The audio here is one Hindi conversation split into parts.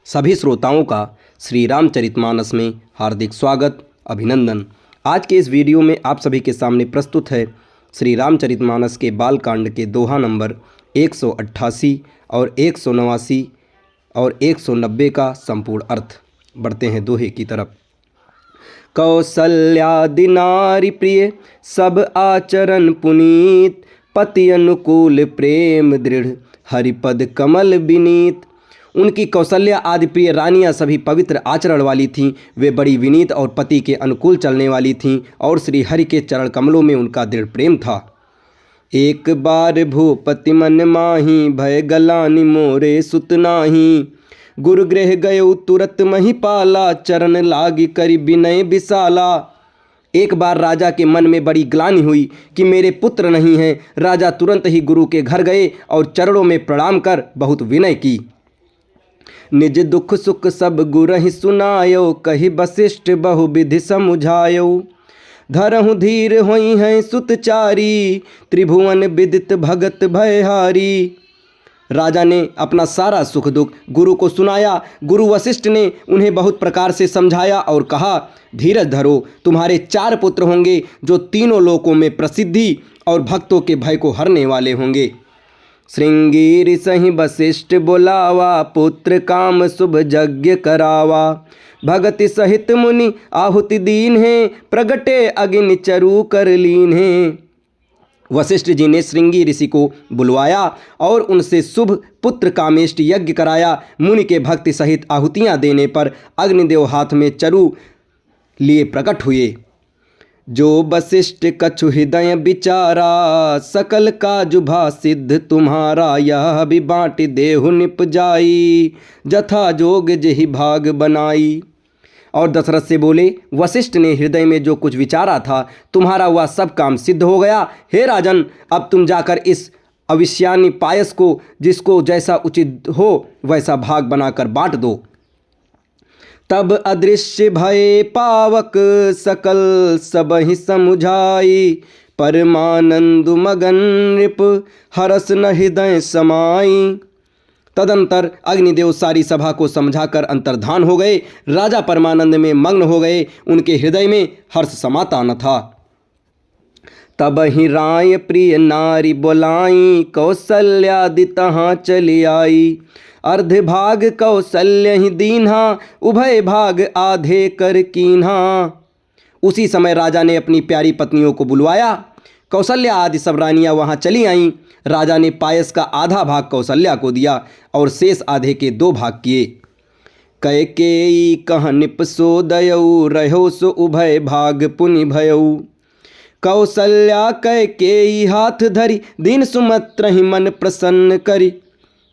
सभी श्रोताओं का श्री रामचरितमानस में हार्दिक स्वागत अभिनंदन। आज के इस वीडियो में आप सभी के सामने प्रस्तुत है श्री रामचरितमानस के बालकांड के दोहा नंबर 188 और 189 और 190 का संपूर्ण अर्थ। बढ़ते हैं दोहे की तरफ। कौसल्यादि नारी प्रिय सब आचरण पुनीत, पति अनुकूल प्रेम दृढ़ हरिपद कमल विनीत। उनकी कौशल्या आदि प्रिय रानियां सभी पवित्र आचरण वाली थीं। वे बड़ी विनीत और पति के अनुकूल चलने वाली थीं और श्री हरि के चरण कमलों में उनका दृढ़ प्रेम था। एक बार भूपति मन माही, भय गलानि मोरे सुत नाही। गुरु गृह गयो तुरत महिपाला, चरण लागी करि विनय विशाला। एक बार राजा के मन में बड़ी ग्लानि हुई कि मेरे पुत्र नहीं हैं। राजा तुरंत ही गुरु के घर गए और चरणों में प्रणाम कर बहुत विनय की। निज दुख सुख सब गुरहि सुनायो, कहि वशिष्ठ बहु विधि समुझायो। धरहु धीर होई हैं सुतचारी, त्रिभुवन विदित भगत भयहारी। राजा ने अपना सारा सुख दुख गुरु को सुनाया। गुरु वशिष्ठ ने उन्हें बहुत प्रकार से समझाया और कहा, धीरज धरो, तुम्हारे 4 पुत्र होंगे जो तीनों लोकों में प्रसिद्धि और भक्तों के भय को हरने वाले होंगे। श्रृंगी सही वशिष्ठ बोलावा, पुत्र काम शुभ यज्ञ करावा। भगति सहित मुनि आहुति दीन है, प्रगटे अग्नि चरु कर लीन है। वशिष्ठ जी ने श्रृंगी ऋषि को बुलवाया और उनसे शुभ पुत्र कामेष्ट यज्ञ कराया। मुनि के भक्ति सहित आहुतियाँ देने पर अग्निदेव हाथ में चरु लिए प्रकट हुए। जो वशिष्ठ कछु हृदय विचारा, सकल काजुभा सिद्ध तुम्हारा। यह भी बाँट देहु निप जाई, जथा जोग जेहि भाग बनाई। और दशरथ से बोले, वशिष्ठ ने हृदय में जो कुछ विचारा था, तुम्हारा वह सब काम सिद्ध हो गया। हे राजन, अब तुम जाकर इस अविष्यानी पायस को जिसको जैसा उचित हो वैसा भाग बनाकर बाँट दो। तब अदृश्य भय पावक, सकल सबहि समुझाई। परमानंद मगन नृप, हरस न हृदय समाई। तदंतर अग्निदेव सारी सभा को समझाकर अंतर्धान हो गए। राजा परमानंद में मग्न हो गए। उनके हृदय में हर्ष समाता न था। तब ही राय प्रिय नारी बोलाई, कौशल्यादि तहाँ चली आई। अर्ध भाग कौशल्य ही दीन्हा, उभय भाग आधे कर कीन्हा। उसी समय राजा ने अपनी प्यारी पत्नियों को बुलवाया। कौशल्या आदि सब रानियां वहां चली आईं। राजा ने पायस का आधा भाग कौशल्या को दिया और शेष आधे के 2 भाग किए। कैकेयी कह निप सो दयऊ, रहो सो उभय भाग पुनि भयऊ। कौशल्या कैकेयी हाथ धरी, दीन सुमत्र ही मन प्रसन्न करी।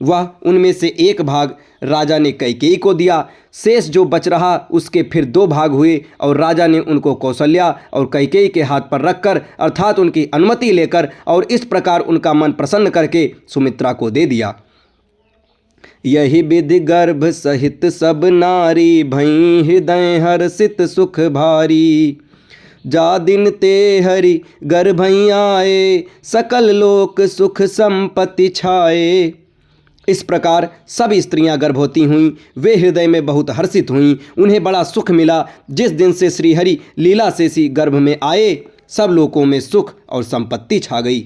वह उनमें से 1 भाग राजा ने कैकेयी को दिया। शेष जो बच रहा उसके फिर 2 भाग हुए और राजा ने उनको कौशल्या और कैकेयी के हाथ पर रखकर अर्थात उनकी अनुमति लेकर और इस प्रकार उनका मन प्रसन्न करके सुमित्रा को दे दिया। यही विधि गर्भ सहित सब नारी, भई हृदय हर्षित सुख भारी। जा दिन ते हरि गर्भई आए, सकल लोक सुख संपत्ति छाए। इस प्रकार सब स्त्रियां गर्भवती हुईं। वे हृदय में बहुत हर्षित हुईं। उन्हें बड़ा सुख मिला। जिस दिन से श्रीहरि लीला से सी गर्भ में आए, सब लोकों में सुख और संपत्ति छा गई।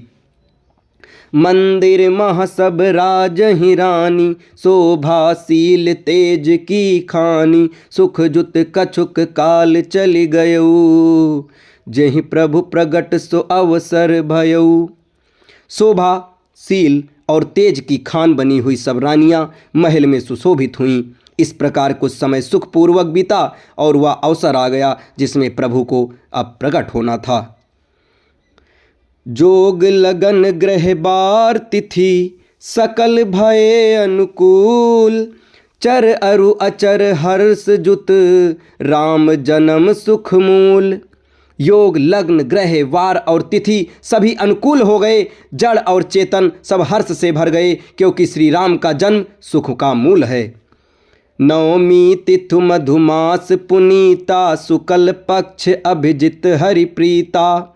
मंदिर मह सब राज ही रानी, शोभाशील तेज की खानी। सुख जुत कछुक काल चली गयऊ, जेहि प्रभु प्रगट सो अवसर भयऊ। शोभाशील और तेज की खान बनी हुई सब रानियां महल में सुशोभित हुईं। इस प्रकार कुछ समय सुखपूर्वक बीता और वह अवसर आ गया जिसमें प्रभु को अब प्रकट होना था। जोग लगन ग्रह बार तिथि, सकल भय अनुकूल। चर अरु अचर हर्ष जुत, राम जन्म सुख मूल। योग लग्न ग्रह वार और तिथि सभी अनुकूल हो गए। जड़ और चेतन सब हर्ष से भर गए क्योंकि श्री राम का जन्म सुख का मूल है। नवमी तिथु मधुमास पुनीता, शुक्ल पक्ष अभिजित हरिप्रीता।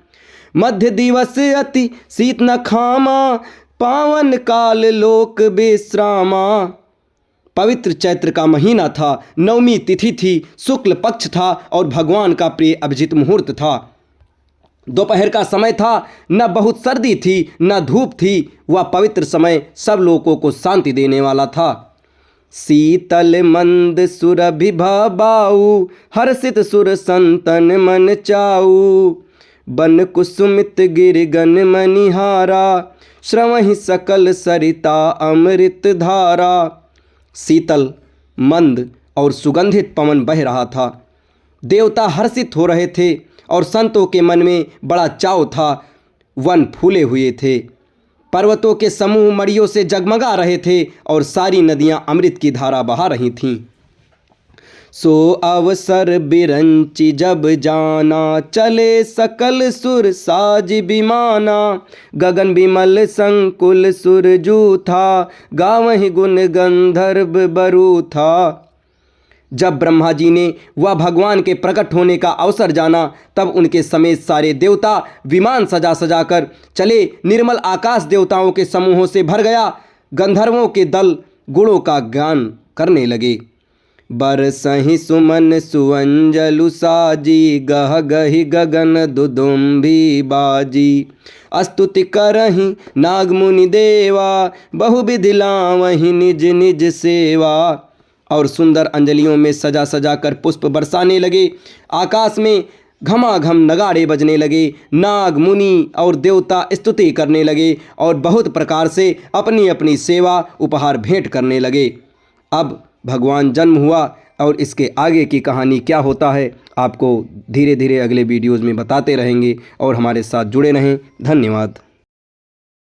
मध्य दिवस अति शीत न खामा, पावन काल लोक विश्रामा। पवित्र चैत्र का महीना था, नवमी तिथि थी, शुक्ल पक्ष था और भगवान का प्रिय अभिजीत मुहूर्त था। दोपहर का समय था, न बहुत सर्दी थी न धूप थी। वह पवित्र समय सब लोगों को शांति देने वाला था। शीतल मंद सुरभिभा बाऊ, हर्षित सुर संतन मन चाऊ। बन कुसुमित गिरगन मनिहारा, श्रवहि सकल सरिता अमृत धारा। शीतल मंद और सुगंधित पवन बह रहा था। देवता हर्षित हो रहे थे और संतों के मन में बड़ा चाव था। वन फूले हुए थे, पर्वतों के समूह मड़ियों से जगमगा रहे थे और सारी नदियां अमृत की धारा बहा रही थीं। सो अवसर बिरंची जब जाना, चले सकल सुर साज बिमाना। गगन बिमल संकुल सुरजू था, गावहि गुण गंधर्व बरू था। जब ब्रह्मा जी ने वह भगवान के प्रकट होने का अवसर जाना, तब उनके समेत सारे देवता विमान सजा सजा कर चले। निर्मल आकाश देवताओं के समूहों से भर गया। गंधर्वों के दल गुणों का गान करने लगे। बरसहि सुमन सुअंजलु साजी, गह गहि गगन दुदुम्भी बाजी। स्तुति करहि नाग मुनि देवा, बहुविधि लावहि निज निज सेवा। और सुंदर अंजलियों में सजा सजा कर पुष्प बरसाने लगे। आकाश में घमाघम नगाड़े बजने लगे। नाग मुनि और देवता स्तुति करने लगे और बहुत प्रकार से अपनी अपनी सेवा उपहार भेंट करने लगे। अब भगवान जन्म हुआ और इसके आगे की कहानी क्या होता है आपको धीरे धीरे अगले वीडियोज़ में बताते रहेंगे और हमारे साथ जुड़े रहें। धन्यवाद।